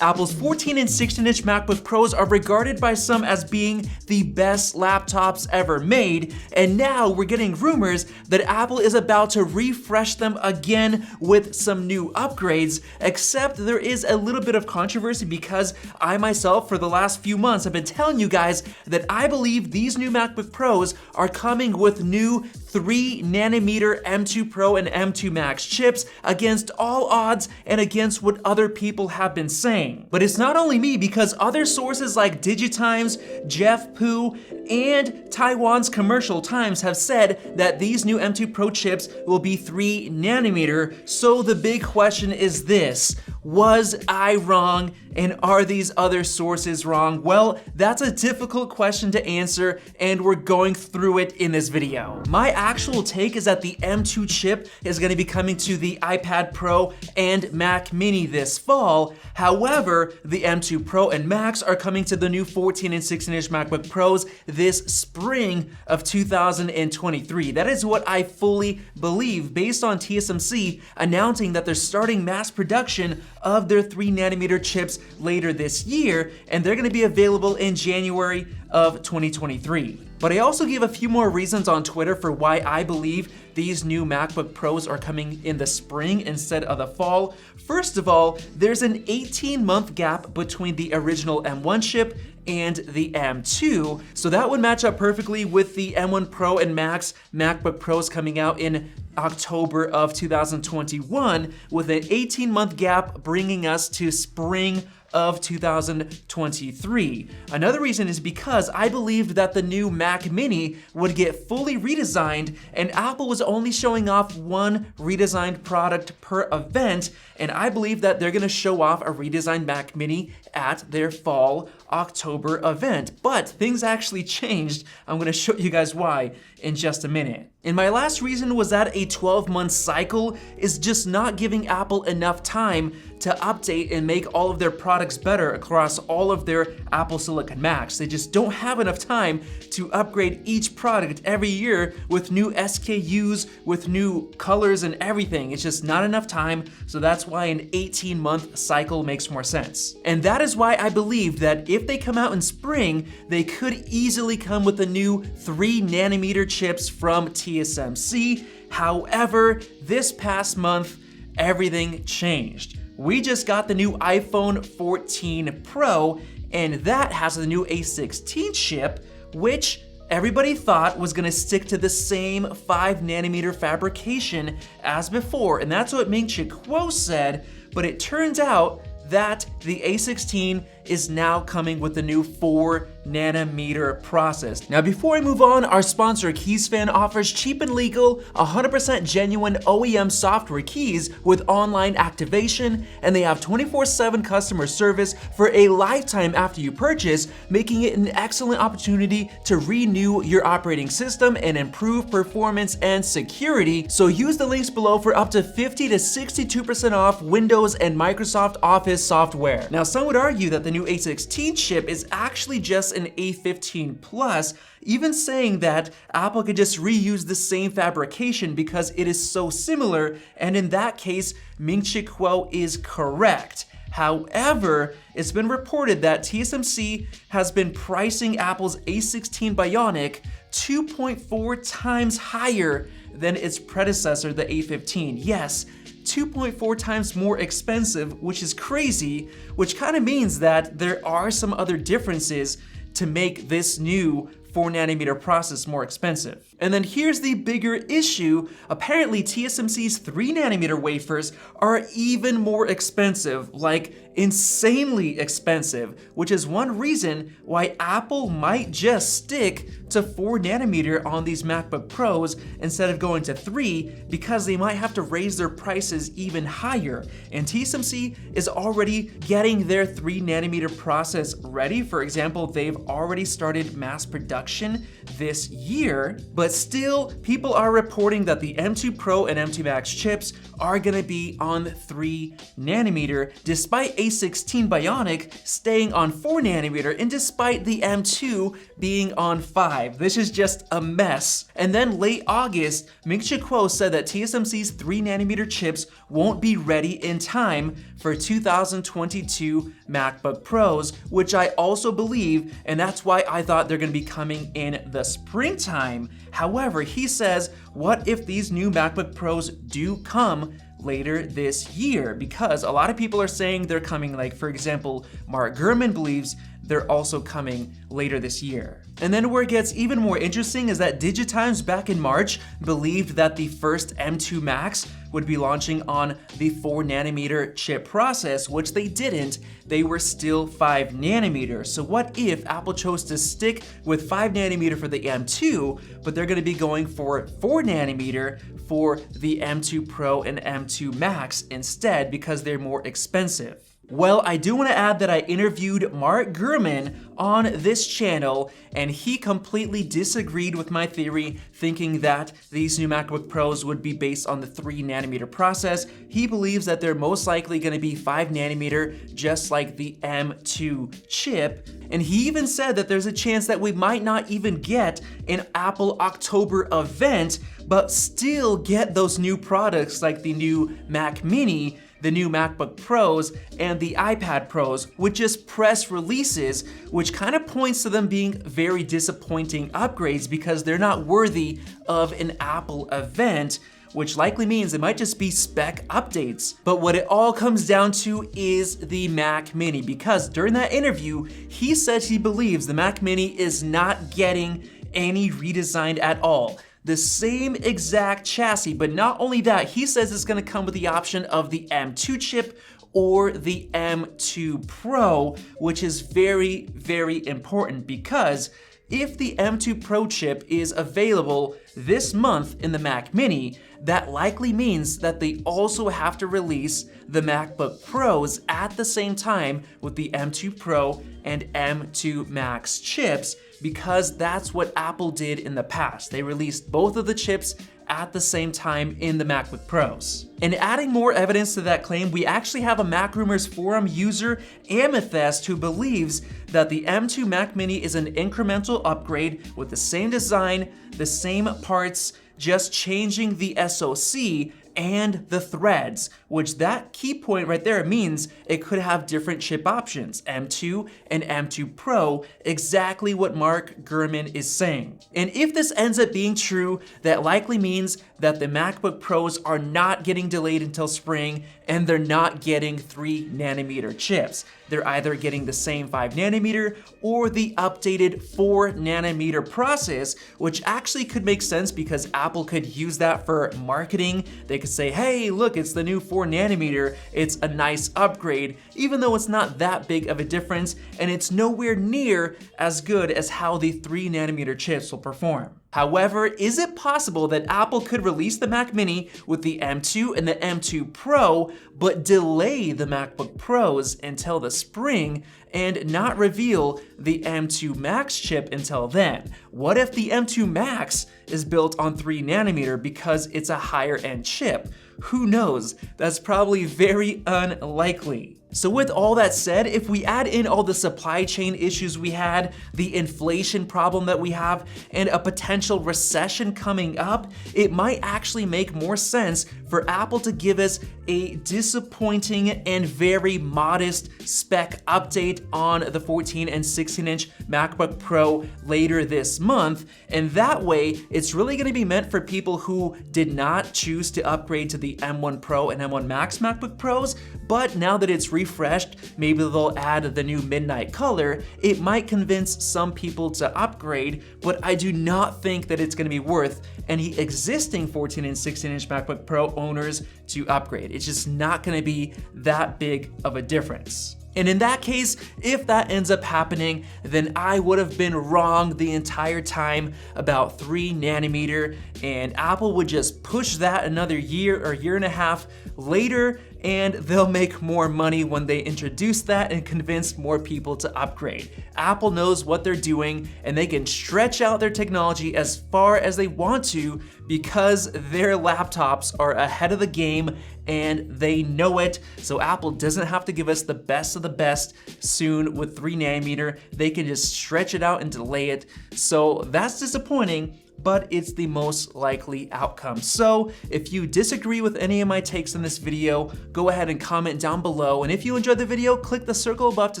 Apple's 14 and 16-inch MacBook Pros are regarded by some as being the best laptops ever made, and now we're getting rumors that Apple is about to refresh them again with some new upgrades, except there is a little bit of controversy because I myself for the last few months have been telling you guys that I believe these new MacBook Pros are coming with new 3nm M2 Pro and M2 Max chips against all odds and against what other people have been saying. But it's not only me, because other sources like DigiTimes, Jeff Poo, and Taiwan's Commercial Times have said that these new M2 Pro chips will be 3nm. So the big question is this: was I wrong, and are these other sources wrong? Well, that's a difficult question to answer, and we're going through it in this video. My actual take is that the M2 chip is going to be coming to the iPad Pro and Mac Mini this fall. However, the M2 Pro and Max are coming to the new 14 and 16-inch MacBook Pros this spring of 2023. That is what I fully believe, based on TSMC announcing that they're starting mass production of their 3nm chips later this year, and they're going to be available in January of 2023. But I also gave a few more reasons on Twitter for why I believe these new MacBook Pros are coming in the spring instead of the fall. First of all, there's an 18-month gap between the original M1 chip and the M2, so that would match up perfectly with the M1 Pro and Max MacBook Pros coming out in October of 2021, with an 18-month gap bringing us to spring of 2023. Another reason is because I believed that the new Mac Mini would get fully redesigned, and Apple was only showing off one redesigned product per event, and I believe that they're gonna show off a redesigned Mac Mini at their fall October event. But things actually changed. I'm gonna show you guys why in just a minute. And my last reason was that a 12-month cycle is just not giving Apple enough time to update and make all of their products better across all of their Apple Silicon Macs. They just don't have enough time to upgrade each product every year with new SKUs, with new colors and everything. It's just not enough time, so that's why an 18-month cycle makes more sense. And that is why I believe that if they come out in spring, they could easily come with the new 3nm chips from TSMC. However, this past month, everything changed. We just got the new iPhone 14 Pro, and that has the new A16 chip, which everybody thought was gonna stick to the same 5nm fabrication as before, and that's what Ming-Chi Kuo said, but it turns out that the A16 is now coming with the new 4nm process. Now, before I move on, our sponsor Keysfan offers cheap and legal, 100% genuine OEM software keys with online activation, and they have 24/7 customer service for a lifetime after you purchase, making it an excellent opportunity to renew your operating system and improve performance and security. So use the links below for up to 50 to 62% off Windows and Microsoft Office software. Now, some would argue that the new A16 chip is actually just an A15 Plus, even saying that Apple could just reuse the same fabrication because it is so similar, and in that case, Ming-Chi Kuo is correct. However, it's been reported that TSMC has been pricing Apple's A16 Bionic 2.4 times higher than its predecessor, the A15. Yes, 2.4 times more expensive, which is crazy, which kind of means that there are some other differences to make this new 4nm process more expensive. And then here's the bigger issue. Apparently TSMC's 3nm wafers are even more expensive, like insanely expensive, which is one reason why Apple might just stick to 4nm on these MacBook Pros instead of going to 3, because they might have to raise their prices even higher. And TSMC is already getting their 3nm process ready. For example, they've already started mass production this year, but But still, people are reporting that the M2 Pro and M2 Max chips are gonna be on 3 nanometer, despite A16 Bionic staying on 4 nanometer, and despite the M2 being on 5. This is just a mess. And then late August, Ming-Chi Kuo said that TSMC's 3 nanometer chips won't be ready in time for 2022 MacBook Pros, which I also believe, and that's why I thought they're gonna be coming in the springtime. However, he says, what if these new MacBook Pros do come later this year? Because a lot of people are saying they're coming, like for example, Mark Gurman believes they're also coming later this year. And then where it gets even more interesting is that DigiTimes back in March believed that the first M2 Max would be launching on the 4 nanometer chip process, which they didn't. They were still 5 nanometer. So what if Apple chose to stick with 5 nanometer for the M2, but they're gonna be going for 4 nanometer for the M2 Pro and M2 Max instead because they're more expensive? Well, I do want to add that I interviewed Mark Gurman on this channel, and he completely disagreed with my theory, thinking that these new MacBook Pros would be based on the 3 nanometer process. He believes that they're most likely going to be 5 nanometer, just like the M2 chip. And he even said that there's a chance that we might not even get an Apple October event, but still get those new products like the new Mac Mini, the new MacBook Pros, and the iPad Pros, which is press releases, which kind of points to them being very disappointing upgrades because they're not worthy of an Apple event, which likely means it might just be spec updates. But what it all comes down to is the Mac Mini, because during that interview, he said he believes the Mac Mini is not getting any redesign at all. The same exact chassis, but not only that, he says it's gonna come with the option of the M2 chip or the M2 Pro, which is very, very important because if the M2 Pro chip is available this month in the Mac Mini, that likely means that they also have to release the MacBook Pros at the same time with the M2 Pro and M2 Max chips, because that's what Apple did in the past. They released both of the chips at the same time in the MacBook Pros. And adding more evidence to that claim, we actually have a Mac Rumors forum user, Amethyst, who believes that the M2 Mac Mini is an incremental upgrade with the same design, the same parts, just changing the SoC and the threads, which that key point right there means it could have different chip options, M2 and M2 Pro, exactly what Mark Gurman is saying. And if this ends up being true, that likely means that the MacBook Pros are not getting delayed until spring, and they're not getting 3 nanometer chips. They're either getting the same 5 nanometer or the updated 4 nanometer process, which actually could make sense because Apple could use that for marketing. They could say, hey, look, it's the new 4 nanometer. It's a nice upgrade, even though it's not that big of a difference, and it's nowhere near as good as how the 3 nanometer chips will perform. However, is it possible that Apple could release the Mac Mini with the M2 and the M2 Pro, but delay the MacBook Pros until the spring and not reveal the M2 Max chip until then? What if the M2 Max is built on 3 nanometer because it's a higher end chip? Who knows? That's probably very unlikely. So with all that said, if we add in all the supply chain issues we had, the inflation problem that we have, and a potential recession coming up, it might actually make more sense for Apple to give us a disappointing and very modest spec update on the 14 and 16-inch MacBook Pro later this month. And that way, it's really gonna be meant for people who did not choose to upgrade to the M1 Pro and M1 Max MacBook Pros, but now that it's refreshed, maybe they'll add the new midnight color. It might convince some people to upgrade, but I do not think that it's gonna be worth any existing 14 and 16-inch MacBook Pro owners to upgrade. It's just not gonna be that big of a difference. And in that case, if that ends up happening, then I would have been wrong the entire time about 3 nanometer, and Apple would just push that another year or year and a half later, and they'll make more money when they introduce that and convince more people to upgrade. Apple knows what they're doing, and they can stretch out their technology as far as they want to because their laptops are ahead of the game and they know it. So Apple doesn't have to give us the best of the best soon with 3nm. They can just stretch it out and delay it. So that's disappointing, but it's the most likely outcome. So if you disagree with any of my takes in this video, go ahead and comment down below. And if you enjoyed the video, click the circle above to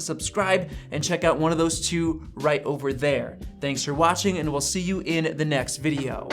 subscribe and check out one of those two right over there. Thanks for watching, and we'll see you in the next video.